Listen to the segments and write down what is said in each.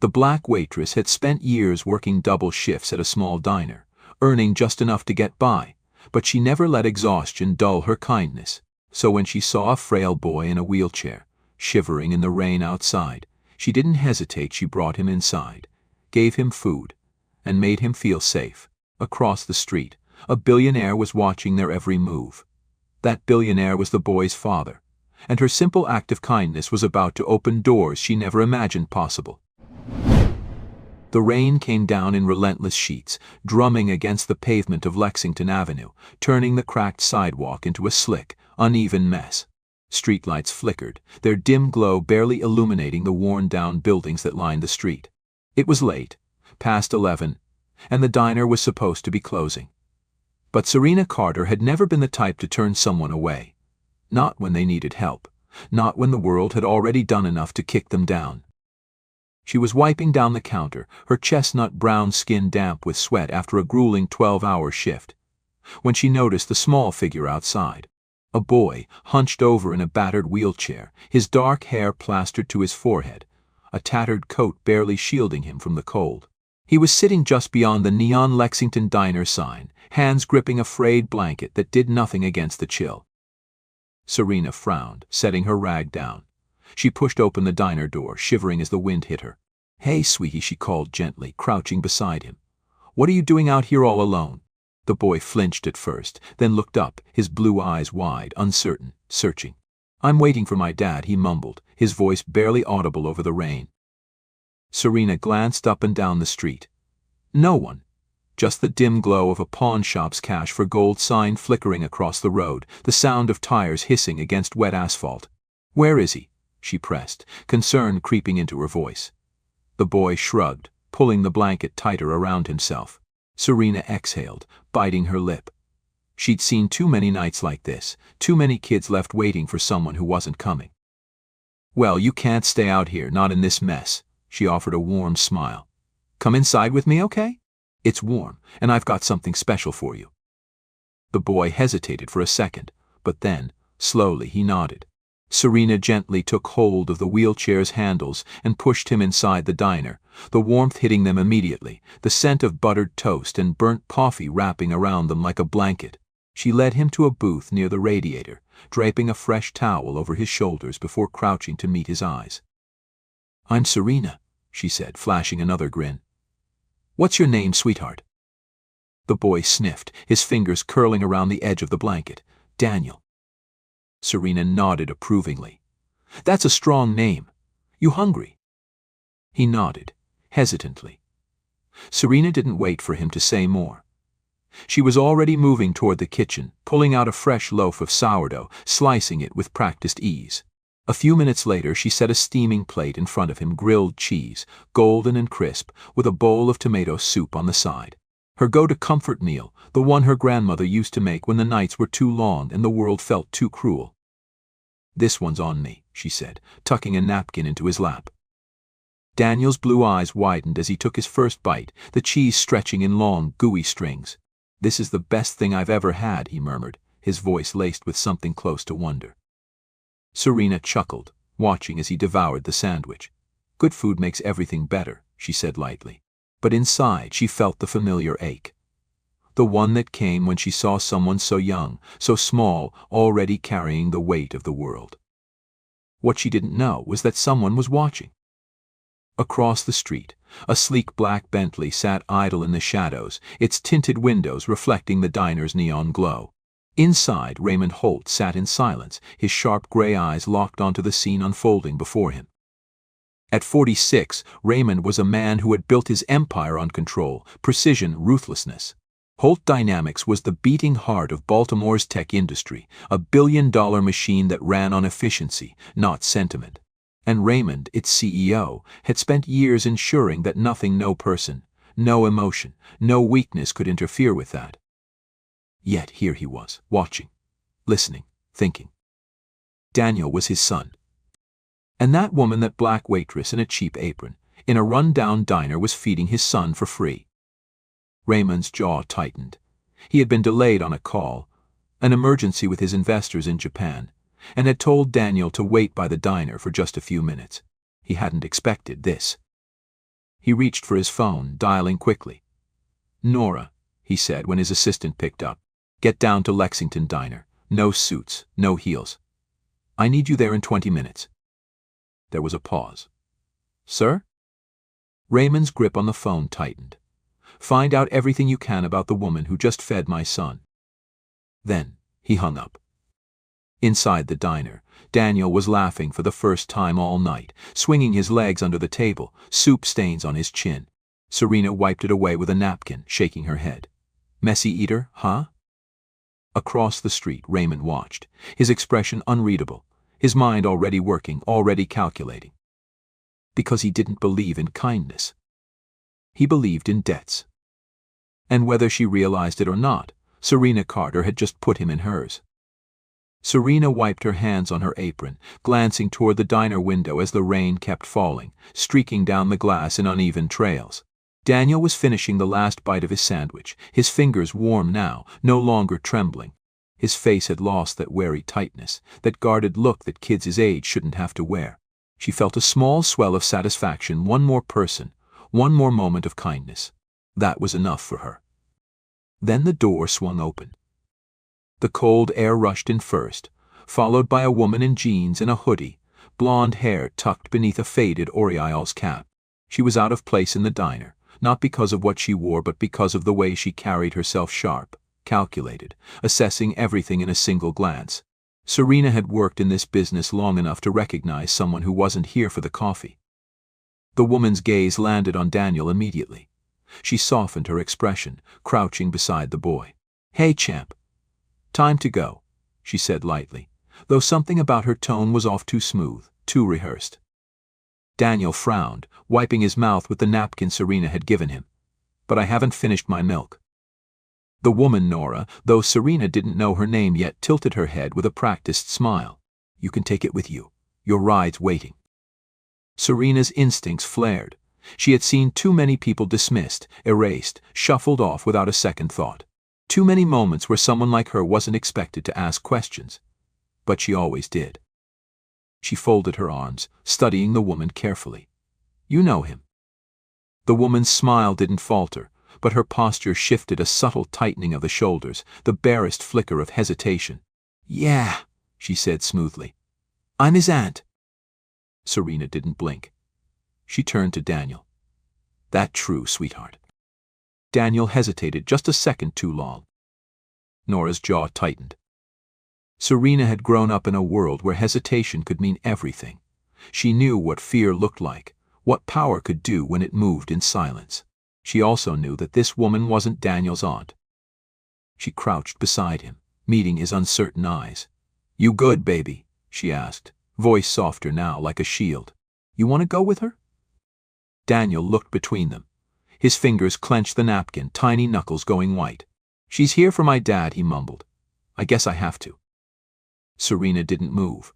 The black waitress had spent years working double shifts at a small diner, earning just enough to get by, but she never let exhaustion dull her kindness. So when she saw a frail boy in a wheelchair, shivering in the rain outside, she didn't hesitate. She brought him inside, gave him food, and made him feel safe. Across the street, a billionaire was watching their every move. That billionaire was the boy's father, and her simple act of kindness was about to open doors she never imagined possible. The rain came down in relentless sheets, drumming against the pavement of Lexington Avenue, turning the cracked sidewalk into a slick, uneven mess. Streetlights flickered, their dim glow barely illuminating the worn-down buildings that lined the street. It was late, past 11, and the diner was supposed to be closing. But Serena Carter had never been the type to turn someone away. Not when they needed help, not when the world had already done enough to kick them down. She was wiping down the counter, her chestnut brown skin damp with sweat after a grueling 12-hour shift, when she noticed the small figure outside. A boy, hunched over in a battered wheelchair, his dark hair plastered to his forehead, a tattered coat barely shielding him from the cold. He was sitting just beyond the neon Lexington Diner sign, hands gripping a frayed blanket that did nothing against the chill. Serena frowned, setting her rag down. She pushed open the diner door, shivering as the wind hit her. "Hey, sweetie," she called gently, crouching beside him. "What are you doing out here all alone?" The boy flinched at first, then looked up, his blue eyes wide, uncertain, searching. "I'm waiting for my dad," he mumbled, his voice barely audible over the rain. Serena glanced up and down the street. No one. Just the dim glow of a pawn shop's cash for gold sign flickering across the road, the sound of tires hissing against wet asphalt. "Where is he?" she pressed, concern creeping into her voice. The boy shrugged, pulling the blanket tighter around himself. Serena exhaled, biting her lip. She'd seen too many nights like this, too many kids left waiting for someone who wasn't coming. "Well, you can't stay out here, not in this mess," she offered a warm smile. "Come inside with me, okay? It's warm, and I've got something special for you." The boy hesitated for a second, but then, slowly, he nodded. Serena gently took hold of the wheelchair's handles and pushed him inside the diner, the warmth hitting them immediately, the scent of buttered toast and burnt coffee wrapping around them like a blanket. She led him to a booth near the radiator, draping a fresh towel over his shoulders before crouching to meet his eyes. "I'm Serena," she said, flashing another grin. "What's your name, sweetheart?" The boy sniffed, his fingers curling around the edge of the blanket. "Daniel." Serena nodded approvingly. "That's a strong name. You hungry?" He nodded, hesitantly. Serena didn't wait for him to say more. She was already moving toward the kitchen, pulling out a fresh loaf of sourdough, slicing it with practiced ease. A few minutes later, she set a steaming plate in front of him, grilled cheese, golden and crisp, with a bowl of tomato soup on the side. Her go-to comfort meal, the one her grandmother used to make when the nights were too long and the world felt too cruel. "This one's on me," she said, tucking a napkin into his lap. Daniel's blue eyes widened as he took his first bite, the cheese stretching in long, gooey strings. "This is the best thing I've ever had," he murmured, his voice laced with something close to wonder. Serena chuckled, watching as he devoured the sandwich. "Good food makes everything better," she said lightly. But inside she felt the familiar ache. The one that came when she saw someone so young, so small, already carrying the weight of the world. What she didn't know was that someone was watching. Across the street, a sleek black Bentley sat idle in the shadows, its tinted windows reflecting the diner's neon glow. Inside, Raymond Holt sat in silence, his sharp gray eyes locked onto the scene unfolding before him. At 46, Raymond was a man who had built his empire on control, precision, ruthlessness. Holt Dynamics was the beating heart of Baltimore's tech industry, a billion-dollar machine that ran on efficiency, not sentiment. And Raymond, its CEO, had spent years ensuring that nothing, no person, no emotion, no weakness could interfere with that. Yet here he was, watching, listening, thinking. Daniel was his son. And that woman, that black waitress in a cheap apron, in a run-down diner, was feeding his son for free. Raymond's jaw tightened. He had been delayed on a call, an emergency with his investors in Japan, and had told Daniel to wait by the diner for just a few minutes. He hadn't expected this. He reached for his phone, dialing quickly. "Nora," he said when his assistant picked up. "Get down to Lexington Diner. No suits, no heels. I need you there in 20 minutes. There was a pause. "Sir?" Raymond's grip on the phone tightened. "Find out everything you can about the woman who just fed my son." Then he hung up. Inside the diner, Daniel was laughing for the first time all night, swinging his legs under the table, soup stains on his chin. Serena wiped it away with a napkin, shaking her head. "Messy eater, huh?" Across the street, Raymond watched, his expression unreadable, his mind already working, already calculating. Because he didn't believe in kindness. He believed in debts. And whether she realized it or not, Serena Carter had just put him in hers. Serena wiped her hands on her apron, glancing toward the diner window as the rain kept falling, streaking down the glass in uneven trails. Daniel was finishing the last bite of his sandwich, his fingers warm now, no longer trembling. His face had lost that wary tightness, that guarded look that kids his age shouldn't have to wear. She felt a small swell of satisfaction, one more person, one more moment of kindness. That was enough for her. Then the door swung open. The cold air rushed in first, followed by a woman in jeans and a hoodie, blonde hair tucked beneath a faded Orioles cap. She was out of place in the diner, not because of what she wore but because of the way she carried herself, sharp, calculated, assessing everything in a single glance. Serena had worked in this business long enough to recognize someone who wasn't here for the coffee. The woman's gaze landed on Daniel immediately. She softened her expression, crouching beside the boy. "Hey, champ. Time to go," she said lightly, though something about her tone was off, too smooth, too rehearsed. Daniel frowned, wiping his mouth with the napkin Serena had given him. "But I haven't finished my milk." The woman, Nora, though Serena didn't know her name yet, tilted her head with a practiced smile. "You can take it with you. Your ride's waiting." Serena's instincts flared. She had seen too many people dismissed, erased, shuffled off without a second thought. Too many moments where someone like her wasn't expected to ask questions. But she always did. She folded her arms, studying the woman carefully. "You know him." The woman's smile didn't falter, but her posture shifted, a subtle tightening of the shoulders, the barest flicker of hesitation. "Yeah," she said smoothly. "I'm his aunt." Serena didn't blink. She turned to Daniel. "That true, sweetheart?" Daniel hesitated just a second too long. Nora's jaw tightened. Serena had grown up in a world where hesitation could mean everything. She knew what fear looked like, what power could do when it moved in silence. She also knew that this woman wasn't Daniel's aunt. She crouched beside him, meeting his uncertain eyes. "You good, baby?" she asked, voice softer now, like a shield. "You want to go with her?" Daniel looked between them. His fingers clenched the napkin, tiny knuckles going white. "She's here for my dad," he mumbled. "I guess I have to." Serena didn't move.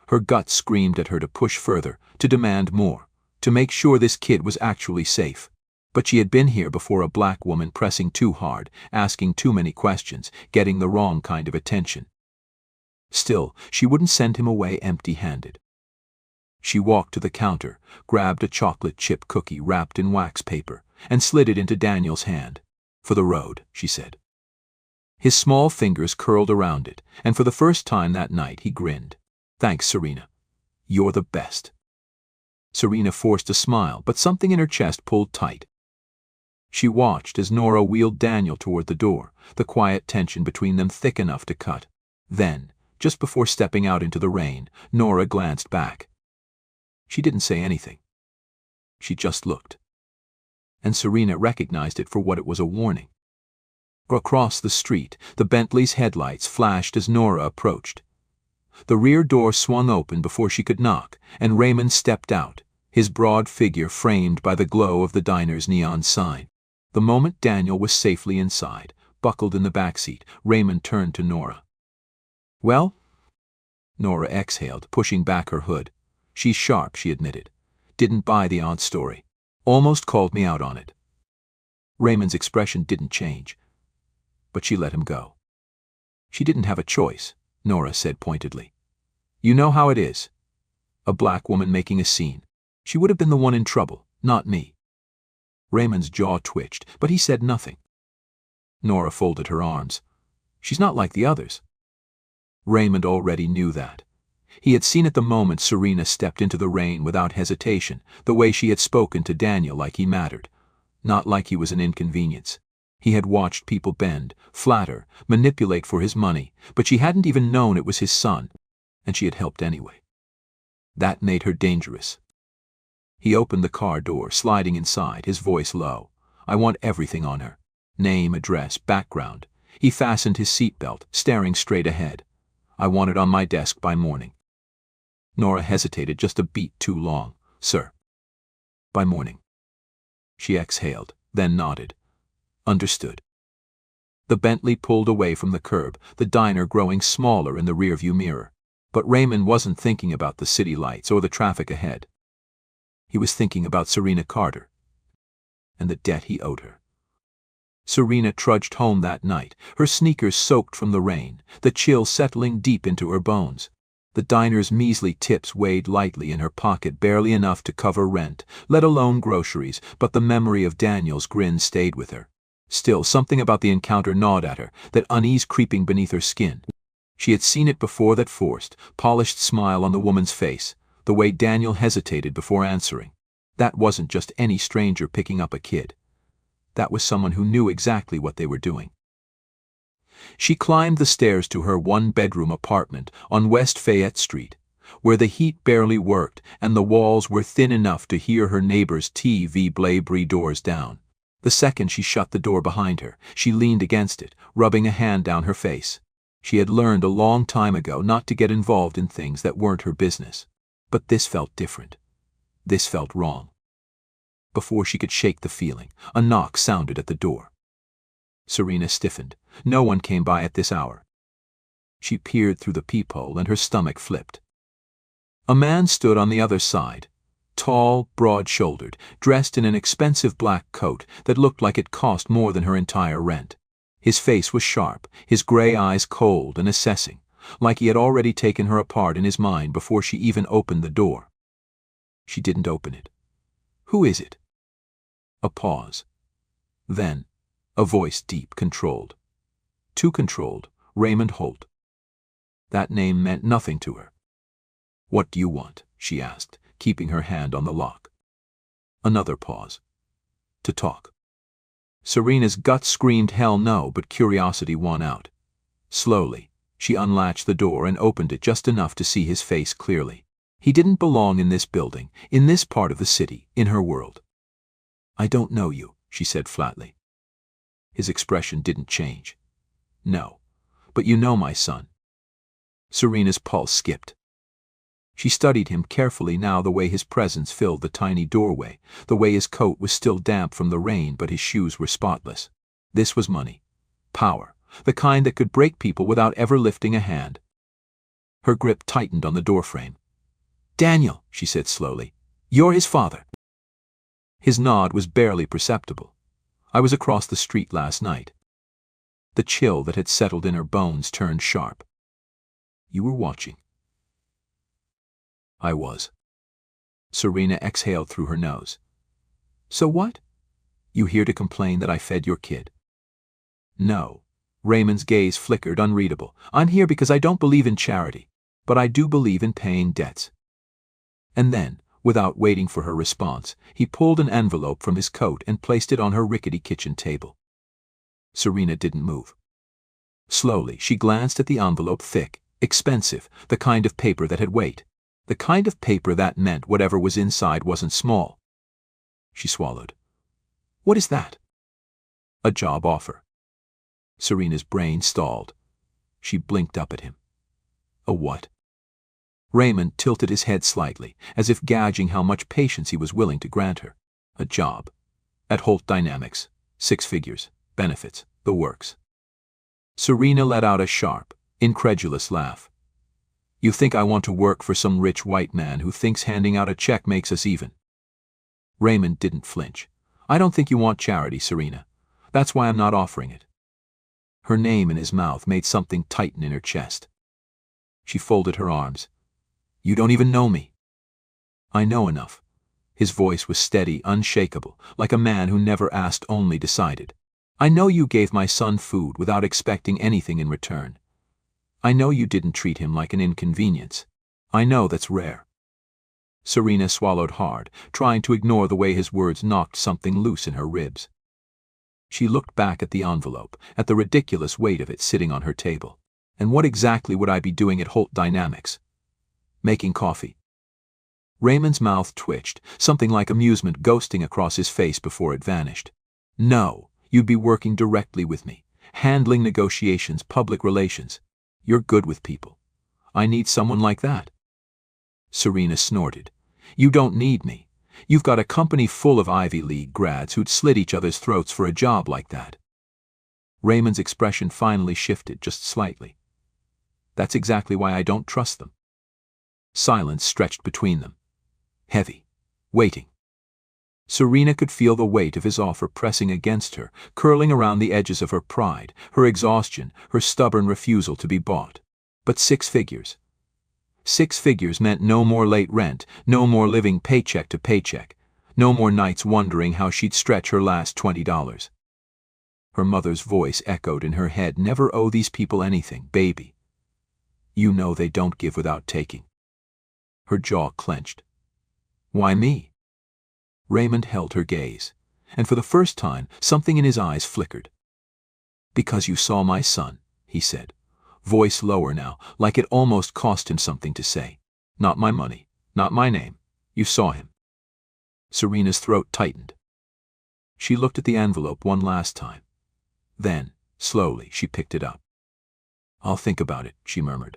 Her gut screamed at her to push further, to demand more, to make sure this kid was actually safe. But she had been here before, a black woman pressing too hard, asking too many questions, getting the wrong kind of attention. Still, she wouldn't send him away empty-handed. She walked to the counter, grabbed a chocolate chip cookie wrapped in wax paper, and slid it into Daniel's hand. "For the road," she said. His small fingers curled around it, and for the first time that night he grinned. "Thanks, Serena. You're the best." Serena forced a smile, but something in her chest pulled tight. She watched as Nora wheeled Daniel toward the door, the quiet tension between them thick enough to cut. Then, just before stepping out into the rain, Nora glanced back. She didn't say anything. She just looked. And Serena recognized it for what it was, a warning. Across the street, the Bentley's headlights flashed as Nora approached. The rear door swung open before she could knock, and Raymond stepped out, his broad figure framed by the glow of the diner's neon sign. The moment Daniel was safely inside, buckled in the backseat, Raymond turned to Nora. "Well?" Nora exhaled, pushing back her hood. "She's sharp," she admitted. "Didn't buy the aunt story. Almost called me out on it." Raymond's expression didn't change. But she let him go. "She didn't have a choice," Nora said pointedly. "You know how it is. A black woman making a scene. She would have been the one in trouble, not me." Raymond's jaw twitched, but he said nothing. Nora folded her arms. She's not like the others. Raymond already knew that. He had seen it the moment Serena stepped into the rain without hesitation, the way she had spoken to Daniel like he mattered, not like he was an inconvenience. He had watched people bend, flatter, manipulate for his money, but she hadn't even known it was his son, and she had helped anyway. That made her dangerous. He opened the car door, sliding inside, his voice low. I want everything on her. Name, address, background. He fastened his seatbelt, staring straight ahead. I want it on my desk by morning. Nora hesitated just a beat too long. Sir. By morning. She exhaled, then nodded. Understood. The Bentley pulled away from the curb, the diner growing smaller in the rearview mirror. But Raymond wasn't thinking about the city lights or the traffic ahead. He was thinking about Serena Carter and the debt he owed her. Serena trudged home that night, her sneakers soaked from the rain, the chill settling deep into her bones. The diner's measly tips weighed lightly in her pocket, barely enough to cover rent, let alone groceries, but the memory of Daniel's grin stayed with her. Still, something about the encounter gnawed at her, that unease creeping beneath her skin. She had seen it before, that forced, polished smile on the woman's face, the way Daniel hesitated before answering. That wasn't just any stranger picking up a kid. That was someone who knew exactly what they were doing. She climbed the stairs to her one-bedroom apartment on West Fayette Street, where the heat barely worked and the walls were thin enough to hear her neighbor's TV blabbery doors down. The second she shut the door behind her, she leaned against it, rubbing a hand down her face. She had learned a long time ago not to get involved in things that weren't her business. But this felt different. This felt wrong. Before she could shake the feeling, a knock sounded at the door. Serena stiffened. No one came by at this hour. She peered through the peephole and her stomach flipped. A man stood on the other side, tall, broad-shouldered, dressed in an expensive black coat that looked like it cost more than her entire rent. His face was sharp, his gray eyes cold and assessing, like he had already taken her apart in his mind before she even opened the door. She didn't open it. Who is it? A pause. Then, a voice deep, controlled. Too controlled, Raymond Holt. That name meant nothing to her. What do you want? She asked, keeping her hand on the lock. Another pause. To talk. Serena's gut screamed hell no, but curiosity won out. Slowly, she unlatched the door and opened it just enough to see his face clearly. He didn't belong in this building, in this part of the city, in her world. I don't know you, she said flatly. His expression didn't change. No, but you know my son. Serena's pulse skipped. She studied him carefully now, the way his presence filled the tiny doorway, the way his coat was still damp from the rain but his shoes were spotless. This was money. Power. The kind that could break people without ever lifting a hand. Her grip tightened on the doorframe. Daniel, she said slowly, you're his father. His nod was barely perceptible. I was across the street last night. The chill that had settled in her bones turned sharp. You were watching. I was. Serena exhaled through her nose. So what? You here to complain that I fed your kid? No. Raymond's gaze flickered, unreadable. I'm here because I don't believe in charity, but I do believe in paying debts. And then, without waiting for her response, he pulled an envelope from his coat and placed it on her rickety kitchen table. Serena didn't move. Slowly, she glanced at the envelope, thick, expensive, the kind of paper that had weight. The kind of paper that meant whatever was inside wasn't small. She swallowed. What is that? A job offer. Serena's brain stalled. She blinked up at him. A what? Raymond tilted his head slightly, as if gauging how much patience he was willing to grant her. A job. At Holt Dynamics. 6 figures. Benefits. The works. Serena let out a sharp, incredulous laugh. You think I want to work for some rich white man who thinks handing out a check makes us even? Raymond didn't flinch. I don't think you want charity, Serena. That's why I'm not offering it. Her name in his mouth made something tighten in her chest. She folded her arms. You don't even know me. I know enough. His voice was steady, unshakable, like a man who never asked, only decided. I know you gave my son food without expecting anything in return. I know you didn't treat him like an inconvenience. I know that's rare. Serena swallowed hard, trying to ignore the way his words knocked something loose in her ribs. She looked back at the envelope, at the ridiculous weight of it sitting on her table. And what exactly would I be doing at Holt Dynamics? Making coffee. Raymond's mouth twitched, something like amusement ghosting across his face before it vanished. No, you'd be working directly with me, handling negotiations, public relations. You're good with people. I need someone like that. Serena snorted. You don't need me. You've got a company full of Ivy League grads who'd slit each other's throats for a job like that. Raymond's expression finally shifted just slightly. That's exactly why I don't trust them. Silence stretched between them. Heavy. Waiting. Serena could feel the weight of his offer pressing against her, curling around the edges of her pride, her exhaustion, her stubborn refusal to be bought. But 6 figures. 6 figures meant no more late rent, no more living paycheck to paycheck, no more nights wondering how she'd stretch her last $20. Her mother's voice echoed in her head. Never owe these people anything, baby. You know they don't give without taking. Her jaw clenched. Why me? Raymond held her gaze, and for the first time something in his eyes flickered. Because you saw my son, he said, voice lower now, like it almost cost him something to say. Not my money, not my name. You saw him. Serena's throat tightened. She looked at the envelope one last time. Then, slowly, she picked it up. I'll think about it, she murmured.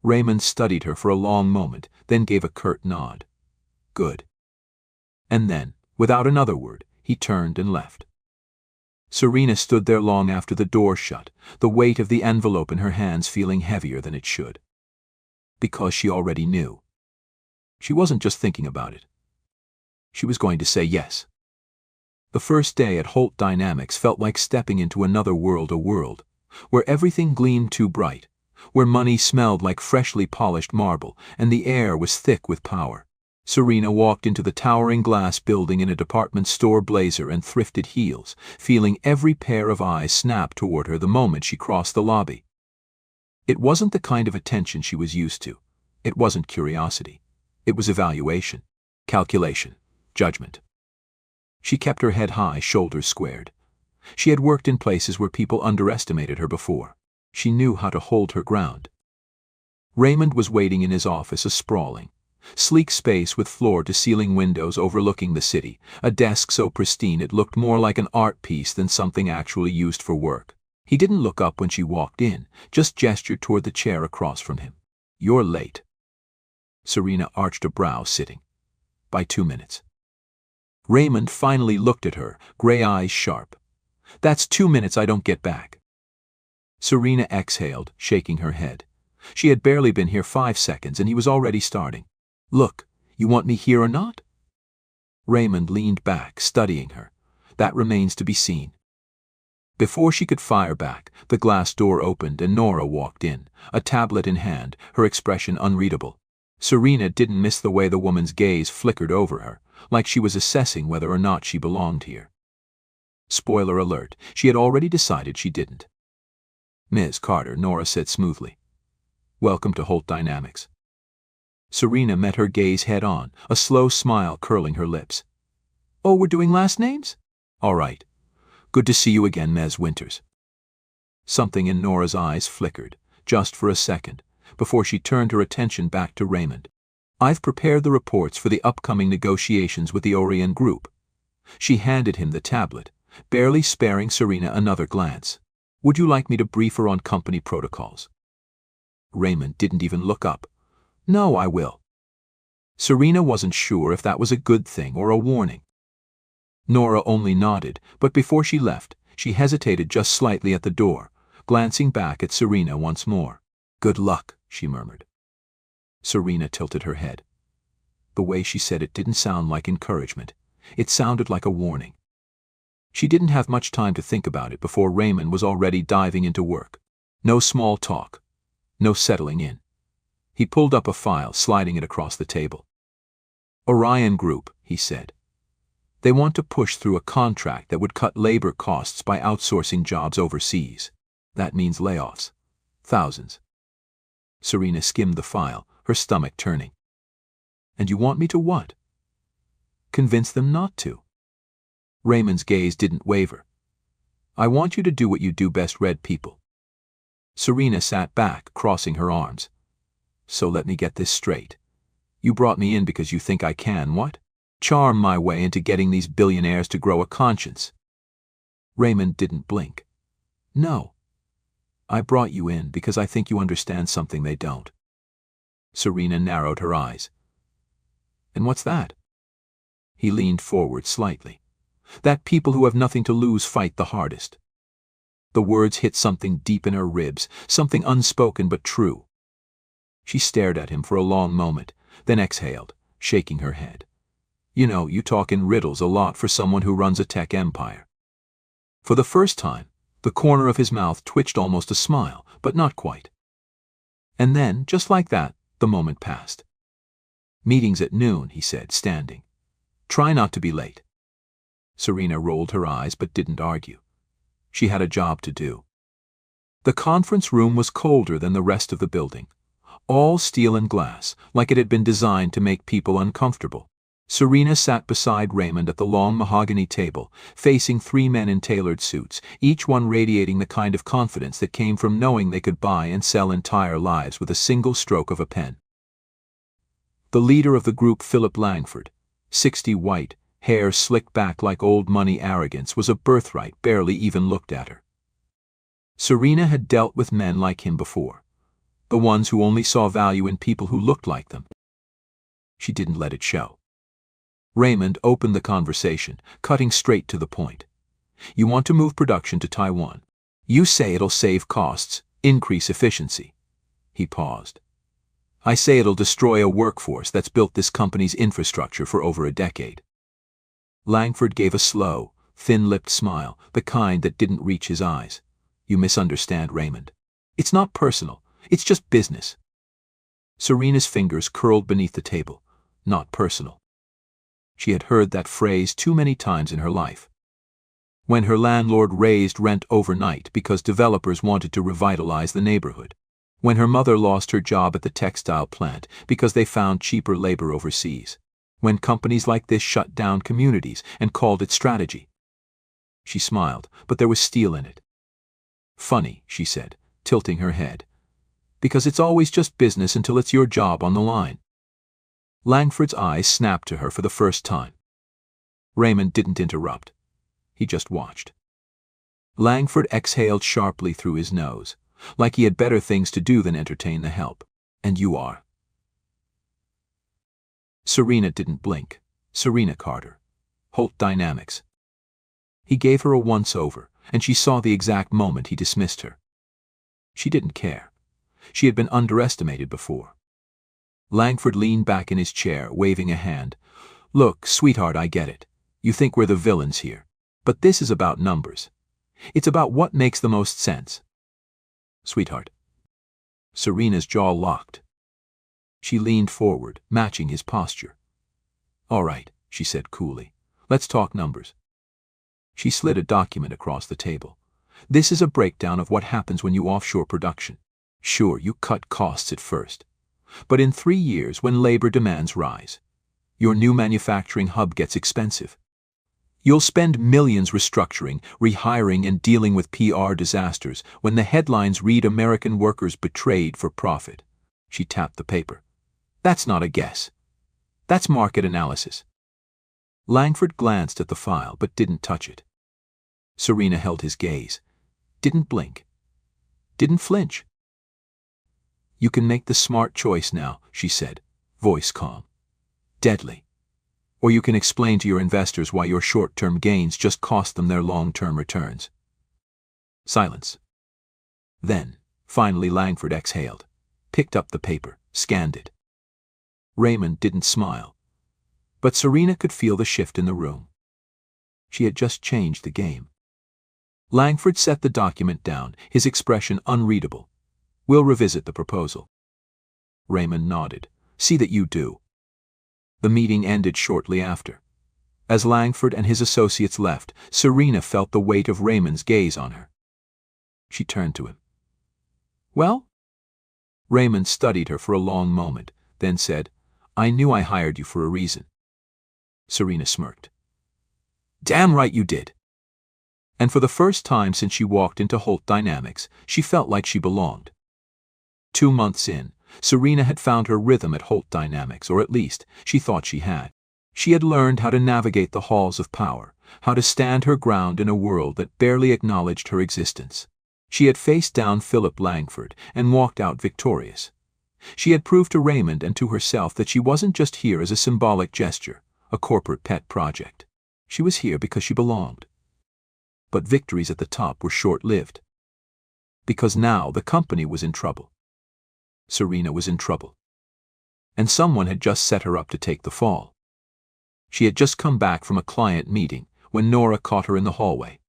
Raymond studied her for a long moment, then gave a curt nod. Good. And then, without another word, he turned and left. Serena stood there long after the door shut, the weight of the envelope in her hands feeling heavier than it should. Because she already knew. She wasn't just thinking about it. She was going to say yes. The first day at Holt Dynamics felt like stepping into another world, a world where everything gleamed too bright, where money smelled like freshly polished marble, and the air was thick with power. Serena walked into the towering glass building in a department store blazer and thrifted heels, feeling every pair of eyes snap toward her the moment she crossed the lobby. It wasn't the kind of attention she was used to. It wasn't curiosity. It was evaluation, calculation, judgment. She kept her head high, shoulders squared. She had worked in places where people underestimated her before. She knew how to hold her ground. Raymond was waiting in his office, a sprawling, sleek space with floor-to-ceiling windows overlooking the city, a desk so pristine it looked more like an art piece than something actually used for work. He didn't look up when she walked in, just gestured toward the chair across from him. You're late. Serena arched a brow, sitting. By 2 minutes. Raymond finally looked at her, gray eyes sharp. That's 2 minutes I don't get back. Serena exhaled, shaking her head. She had barely been here 5 seconds and he was already starting. Look, you want me here or not? Raymond leaned back, studying her. That remains to be seen. Before she could fire back, the glass door opened and Nora walked in, a tablet in hand, her expression unreadable. Serena didn't miss the way the woman's gaze flickered over her, like she was assessing whether or not she belonged here. Spoiler alert, she had already decided she didn't. Ms. Carter, Nora said smoothly. Welcome to Holt Dynamics. Serena met her gaze head-on, a slow smile curling her lips. Oh, we're doing last names? All right. Good to see you again, Ms. Winters. Something in Nora's eyes flickered, just for a second, before she turned her attention back to Raymond. I've prepared the reports for the upcoming negotiations with the Orion Group. She handed him the tablet, barely sparing Serena another glance. Would you like me to brief her on company protocols? Raymond didn't even look up. No, I will. Serena wasn't sure if that was a good thing or a warning. Nora only nodded, but before she left, she hesitated just slightly at the door, glancing back at Serena once more. Good luck, she murmured. Serena tilted her head. The way she said it didn't sound like encouragement. It sounded like a warning. She didn't have much time to think about it before Raymond was already diving into work. No small talk. No settling in. He pulled up a file, sliding it across the table. Orion Group, he said. They want to push through a contract that would cut labor costs by outsourcing jobs overseas. That means layoffs. Thousands. Serena skimmed the file, her stomach turning. And you want me to what? Convince them not to. Raymond's gaze didn't waver. I want you to do what you do best, red people. Serena sat back, crossing her arms. So let me get this straight. You brought me in because you think I can, what? Charm my way into getting these billionaires to grow a conscience. Raymond didn't blink. No. I brought you in because I think you understand something they don't. Serena narrowed her eyes. And what's that? He leaned forward slightly. That people who have nothing to lose fight the hardest. The words hit something deep in her ribs, something unspoken but true. She stared at him for a long moment, then exhaled, shaking her head. You know, you talk in riddles a lot for someone who runs a tech empire. For the first time, the corner of his mouth twitched almost a smile, but not quite. And then, just like that, the moment passed. Meeting's at noon, he said, standing. Try not to be late. Serena rolled her eyes but didn't argue. She had a job to do. The conference room was colder than the rest of the building. All steel and glass, like it had been designed to make people uncomfortable. Serena sat beside Raymond at the long mahogany table, facing three men in tailored suits, each one radiating the kind of confidence that came from knowing they could buy and sell entire lives with a single stroke of a pen. The leader of the group, Philip Langford, 60, white, hair slicked back like old money arrogance, was a birthright, barely even looked at her. Serena had dealt with men like him before, the ones who only saw value in people who looked like them. She didn't let it show. Raymond opened the conversation, cutting straight to the point. You want to move production to Taiwan. You say it'll save costs, increase efficiency. He paused. I say it'll destroy a workforce that's built this company's infrastructure for over a decade. Langford gave a slow, thin-lipped smile, the kind that didn't reach his eyes. You misunderstand, Raymond. It's not personal, it's just business. Serena's fingers curled beneath the table. Not personal. She had heard that phrase too many times in her life. When her landlord raised rent overnight because developers wanted to revitalize the neighborhood. When her mother lost her job at the textile plant because they found cheaper labor overseas. When companies like this shut down communities and called it strategy. She smiled, but there was steel in it. Funny, she said, tilting her head. Because it's always just business until it's your job on the line. Langford's eyes snapped to her for the first time. Raymond didn't interrupt. He just watched. Langford exhaled sharply through his nose, like he had better things to do than entertain the help. And you are. Serena didn't blink. Serena Carter. Holt Dynamics. He gave her a once-over, and she saw the exact moment he dismissed her. She didn't care. She had been underestimated before. Langford leaned back in his chair, waving a hand. Look, sweetheart, I get it. You think we're the villains here. But this is about numbers. It's about what makes the most sense. Sweetheart. Serena's jaw locked. She leaned forward, matching his posture. All right, she said coolly. Let's talk numbers. She slid a document across the table. This is a breakdown of what happens when you offshore production. Sure, you cut costs at first. But in 3 years, when labor demands rise, your new manufacturing hub gets expensive. You'll spend millions restructuring, rehiring, and dealing with PR disasters when the headlines read American workers betrayed for profit. She tapped the paper. That's not a guess. That's market analysis. Langford glanced at the file but didn't touch it. Serena held his gaze. Didn't blink. Didn't flinch. You can make the smart choice now, she said, voice calm. Deadly. Or you can explain to your investors why your short-term gains just cost them their long-term returns. Silence. Then, finally Langford exhaled, picked up the paper, scanned it. Raymond didn't smile. But Serena could feel the shift in the room. She had just changed the game. Langford set the document down, his expression unreadable. We'll revisit the proposal. Raymond nodded. See that you do. The meeting ended shortly after. As Langford and his associates left, Serena felt the weight of Raymond's gaze on her. She turned to him. "Well?" Raymond studied her for a long moment, then said, "I knew I hired you for a reason." Serena smirked. "Damn right you did." And for the first time since she walked into Holt Dynamics, she felt like she belonged. 2 months in, Serena had found her rhythm at Holt Dynamics, or at least, she thought she had. She had learned how to navigate the halls of power, how to stand her ground in a world that barely acknowledged her existence. She had faced down Philip Langford and walked out victorious. She had proved to Raymond and to herself that she wasn't just here as a symbolic gesture, a corporate pet project. She was here because she belonged. But victories at the top were short-lived. Because now the company was in trouble. Serena was in trouble. And someone had just set her up to take the fall. She had just come back from a client meeting when Nora caught her in the hallway.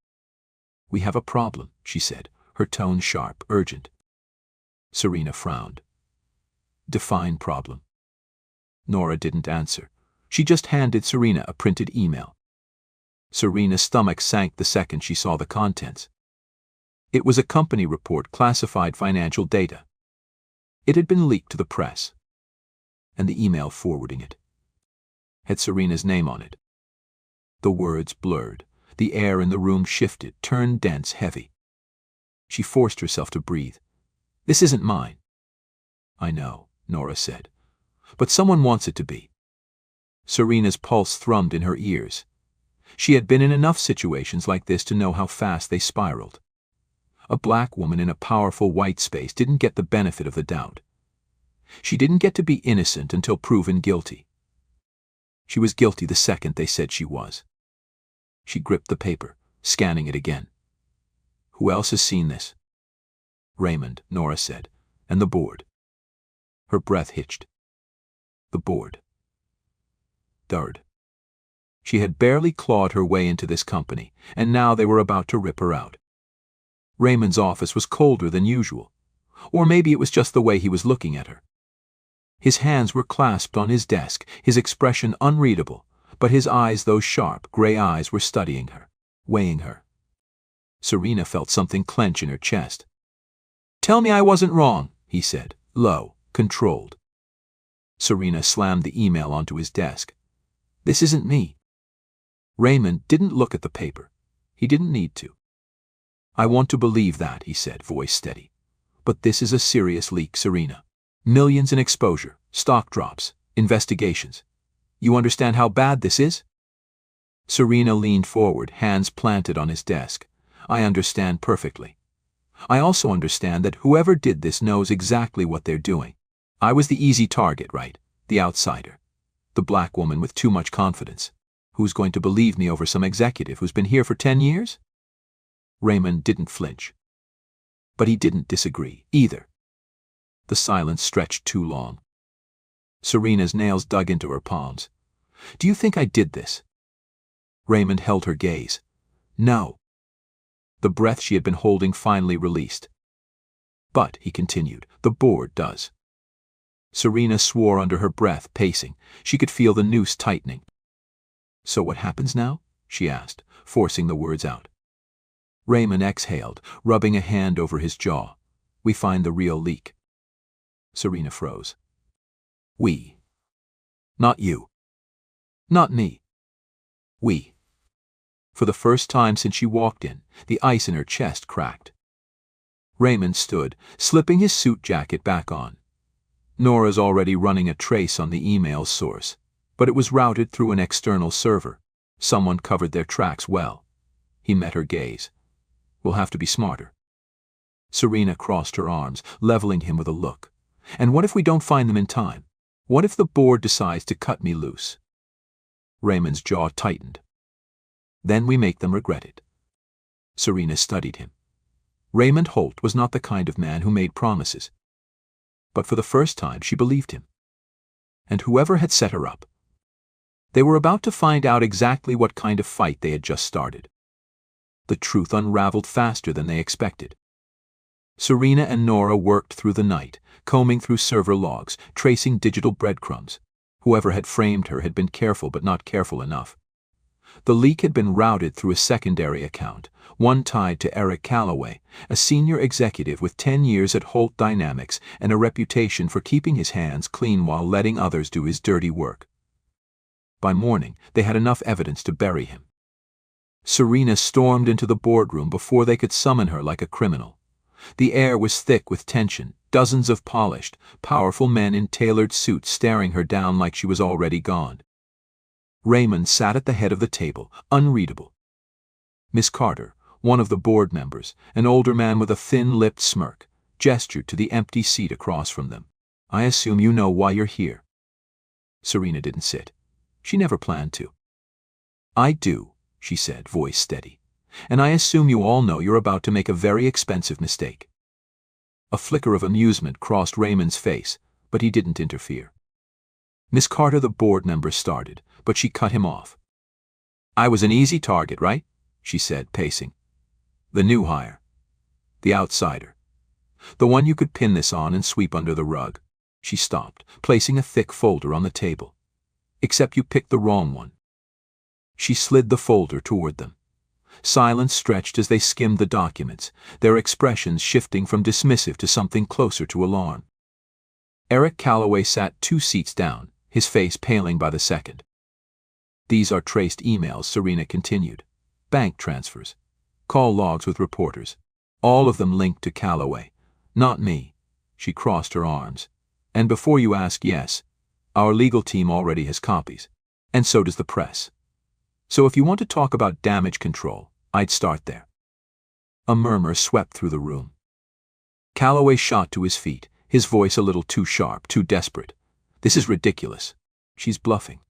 "We have a problem," she said, her tone sharp, urgent. Serena frowned. "Define problem." Nora didn't answer. She just handed Serena a printed email. Serena's stomach sank the second she saw the contents. It was a company report, classified financial data. It had been leaked to the press. And the email forwarding it had Serena's name on it. The words blurred. The air in the room shifted, turned dense, heavy. She forced herself to breathe. "This isn't mine." "I know," Nora said. "But someone wants it to be." Serena's pulse thrummed in her ears. She had been in enough situations like this to know how fast they spiraled. A black woman in a powerful white space didn't get the benefit of the doubt. She didn't get to be innocent until proven guilty. She was guilty the second they said she was. She gripped the paper, scanning it again. "Who else has seen this?" "Raymond," Nora said, "and the board." Her breath hitched. The board. Third. She had barely clawed her way into this company, and now they were about to rip her out. Raymond's office was colder than usual. Or maybe it was just the way he was looking at her. His hands were clasped on his desk, his expression unreadable, but his eyes, those sharp, gray eyes, were studying her, weighing her. Serena felt something clench in her chest. "Tell me I wasn't wrong," he said, low, controlled. Serena slammed the email onto his desk. "This isn't me." Raymond didn't look at the paper. He didn't need to. "I want to believe that," he said, voice steady. "But this is a serious leak, Serena. Millions in exposure, stock drops, investigations. You understand how bad this is?" Serena leaned forward, hands planted on his desk. "I understand perfectly. I also understand that whoever did this knows exactly what they're doing. I was the easy target, right? The outsider. The black woman with too much confidence. Who's going to believe me over some executive who's been here for 10 years? Raymond didn't flinch. But he didn't disagree, either. The silence stretched too long. Serena's nails dug into her palms. "Do you think I did this?" Raymond held her gaze. "No." The breath she had been holding finally released. "But," he continued, "the board does." Serena swore under her breath, pacing. She could feel the noose tightening. "So what happens now?" she asked, forcing the words out. Raymond exhaled, rubbing a hand over his jaw. "We find the real leak." Serena froze. "We." "Not you." "Not me." "We." For the first time since she walked in, the ice in her chest cracked. Raymond stood, slipping his suit jacket back on. Nora's already running a trace on the email's source, but it was routed through an external server. Someone covered their tracks well. He met her gaze. "We'll have to be smarter." Serena crossed her arms, leveling him with a look. "And what if we don't find them in time? What if the board decides to cut me loose?" Raymond's jaw tightened. "Then we make them regret it." Serena studied him. Raymond Holt was not the kind of man who made promises. But for the first time she believed him. And whoever had set her up, they were about to find out exactly what kind of fight they had just started. The truth unraveled faster than they expected. Serena and Nora worked through the night, combing through server logs, tracing digital breadcrumbs. Whoever had framed her had been careful but not careful enough. The leak had been routed through a secondary account, one tied to Eric Calloway, a senior executive with 10 years at Holt Dynamics and a reputation for keeping his hands clean while letting others do his dirty work. By morning, they had enough evidence to bury him. Serena stormed into the boardroom before they could summon her like a criminal. The air was thick with tension, dozens of polished, powerful men in tailored suits staring her down like she was already gone. Raymond sat at the head of the table, unreadable. Miss Carter, one of the board members, an older man with a thin-lipped smirk, gestured to the empty seat across from them. "I assume you know why you're here." Serena didn't sit. She never planned to. "I do," she said, voice steady. "And I assume you all know you're about to make a very expensive mistake." A flicker of amusement crossed Raymond's face, but he didn't interfere. Miss Carter, the board member, started, but she cut him off. "I was an easy target, right?" she said, pacing. "The new hire. The outsider. The one you could pin this on and sweep under the rug." She stopped, placing a thick folder on the table. "Except you picked the wrong one." She slid the folder toward them. Silence stretched as they skimmed the documents, their expressions shifting from dismissive to something closer to alarm. Eric Calloway sat 2 seats down, his face paling by the second. "These are traced emails," Serena continued. "Bank transfers. Call logs with reporters. All of them linked to Calloway. Not me." She crossed her arms. "And before you ask, yes, our legal team already has copies. And so does the press. So if you want to talk about damage control, I'd start there." A murmur swept through the room. Calloway shot to his feet, his voice a little too sharp, too desperate. "This is ridiculous. She's bluffing."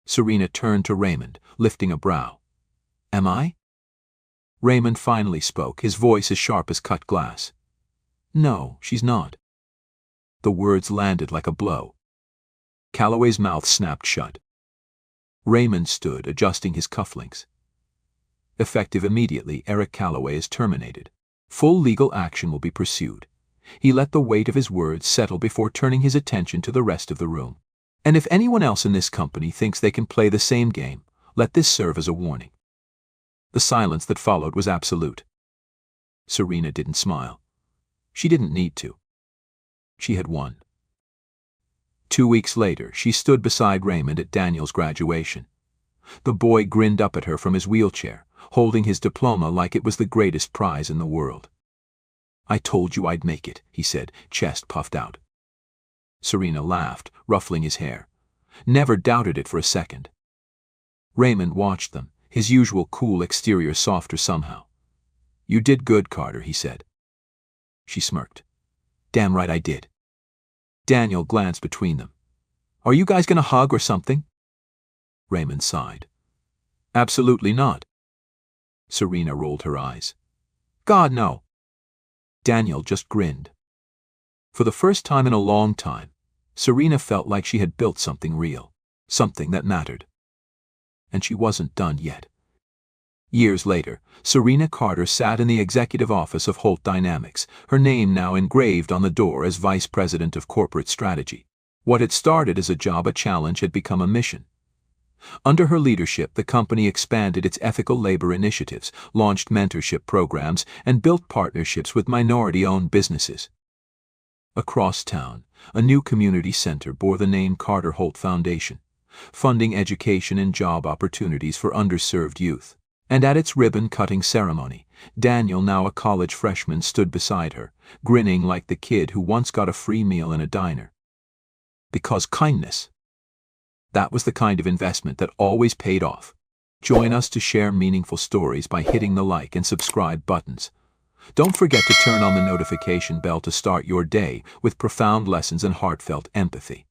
Serena turned to Raymond, lifting a brow. "Am I?" Raymond finally spoke, his voice as sharp as cut glass. "No, she's not." The words landed like a blow. Calloway's mouth snapped shut. Raymond stood, adjusting his cufflinks. "Effective immediately, Eric Calloway is terminated. Full legal action will be pursued." He let the weight of his words settle before turning his attention to the rest of the room. "And if anyone else in this company thinks they can play the same game, let this serve as a warning." The silence that followed was absolute. Serena didn't smile. She didn't need to. She had won. 2 weeks later, she stood beside Raymond at Daniel's graduation. The boy grinned up at her from his wheelchair, holding his diploma like it was the greatest prize in the world. "I told you I'd make it," he said, chest puffed out. Serena laughed, ruffling his hair. "Never doubted it for a second." Raymond watched them, his usual cool exterior softer somehow. "You did good, Carter," he said. She smirked. "Damn right I did." Daniel glanced between them. "Are you guys gonna hug or something?" Raymond sighed. "Absolutely not." Serena rolled her eyes. "God, no." Daniel just grinned. For the first time in a long time, Serena felt like she had built something real, something that mattered. And she wasn't done yet. Years later, Serena Carter sat in the executive office of Holt Dynamics, her name now engraved on the door as Vice President of Corporate Strategy. What had started as a job, a challenge, had become a mission. Under her leadership, the company expanded its ethical labor initiatives, launched mentorship programs, and built partnerships with minority-owned businesses. Across town, a new community center bore the name Carter Holt Foundation, funding education and job opportunities for underserved youth. And at its ribbon-cutting ceremony, Daniel, now a college freshman, stood beside her, grinning like the kid who once got a free meal in a diner. Because kindness. That was the kind of investment that always paid off. Join us to share meaningful stories by hitting the like and subscribe buttons. Don't forget to turn on the notification bell to start your day with profound lessons and heartfelt empathy.